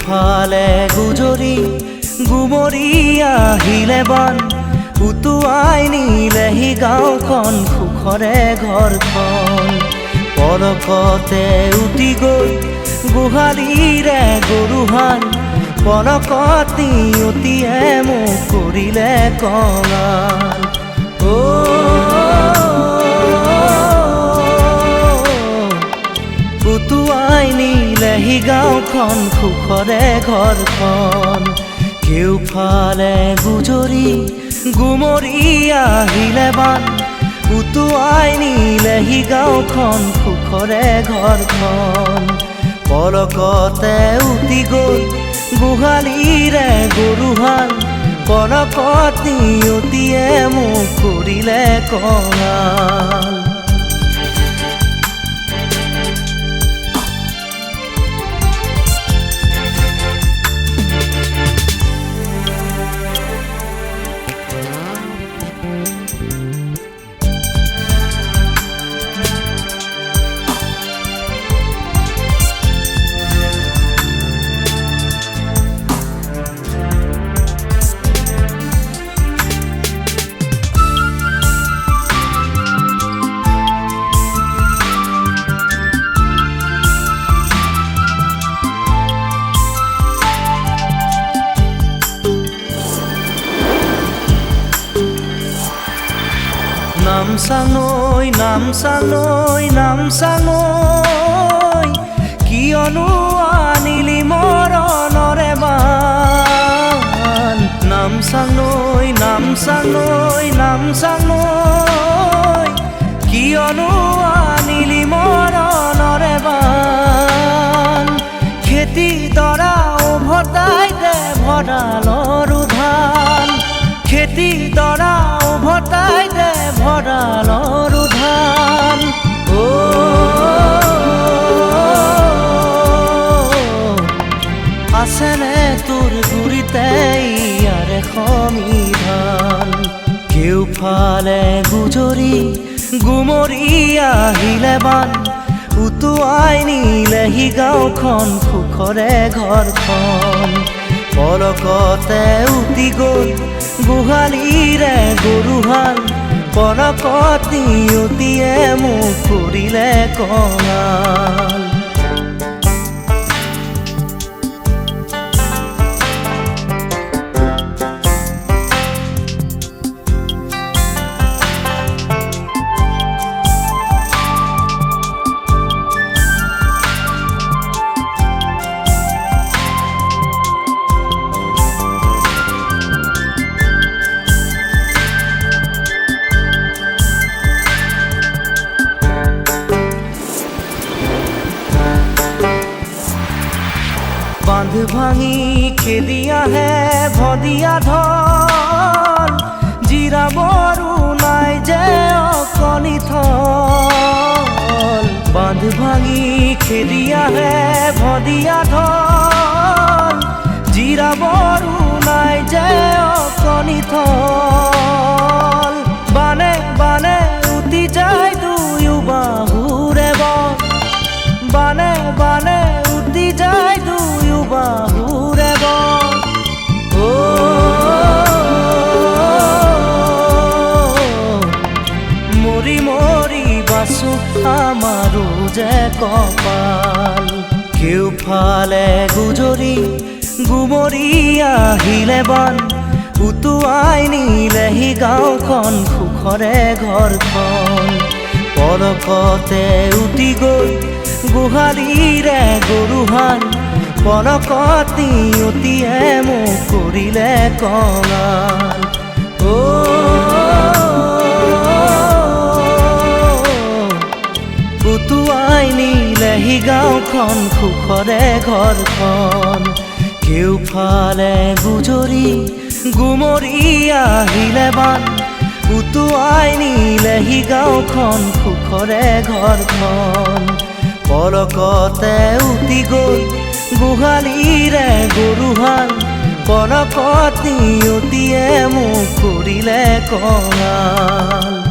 কেউফালে গুজৰি গুমৰি আহিলে বান উটুৱাই নিলেহি গাঁওখন সুখৰে ঘৰখন পলকতে উটি গৈ গোহালিৰে গৰুহাল পলকত নিয়তিয়ে মোক কৰিলে কঙাল উটুৱাই নিলেহি গাঁওখন সুখৰে ঘৰখন কেউফালে গুজৰি গুমৰি আহিলে বান উটুৱাই নিলেহি গাঁওখন সুখৰে ঘৰখন পলকতে উটি গৈ গোহালিৰে গৰুহাল পলকত নিয়তিয়ে মোক কৰিলে কঙাল নামচাঙৈ নামচাঙৈ নামচাঙৈ কিয়নো আনিলি মৰণৰে বান নামচাঙৈ নামচাঙৈ নামচাঙৈ কিয়নো আনিলি মৰণৰে বান খেতি দৰা উভতাই দে ভঁৰালৰো ধান খেতি দৰা উভতাই দে ভঁৰালৰো ধান আছেনে তোৰ গুৰিতে ইয়াৰে সমিধান কেউফালে গুজৰি গুমৰি আহিলে বান উটুৱাই নিলেহি গাঁওখন সুখৰে ঘৰখন পলকতে উটি গৈ গোহালিৰে গৰুহাল পলকত নিয়তিয়ে মোক কৰিলে কঙাল বান্ধ ভাঙি খেদি আহে ভদিয়া ঢল জিৰাবৰো নাই যে অকণি থল বান্ধ ভাঙি খেদি আহে ভদিয়া ঢল জিৰাবৰো নাই যে অকণি থল বানে বানে উটি যায় দুয়ো বাহুৰে বন বানে বানে উটি যায় দুয়ো বাহুৰে বন মৰি মৰি বাচো আমাৰো যে কপাল কেউফালে গুজৰি গুমৰি আহিলে বান উটুৱাই নিলেহি গাঁওখন সুখৰে ঘৰখন পলকতে উটি গৈ গোহালিৰে গৰুহাল পলকত নিয়তিয়ে মোক কৰিলে কঙাল উটুৱাই নিলেহি গাঁওখন সুখৰে ঘৰখন কেউফালে গুজৰি গুমৰি আহিলে বান উটুৱাই নিলেহি গাঁওখন সুখৰে ঘৰখন পলকতে উটি গৈ গোহালিৰে গৰুহাল পলকত নিয়তিয়ে মোক কৰিলে কঙাল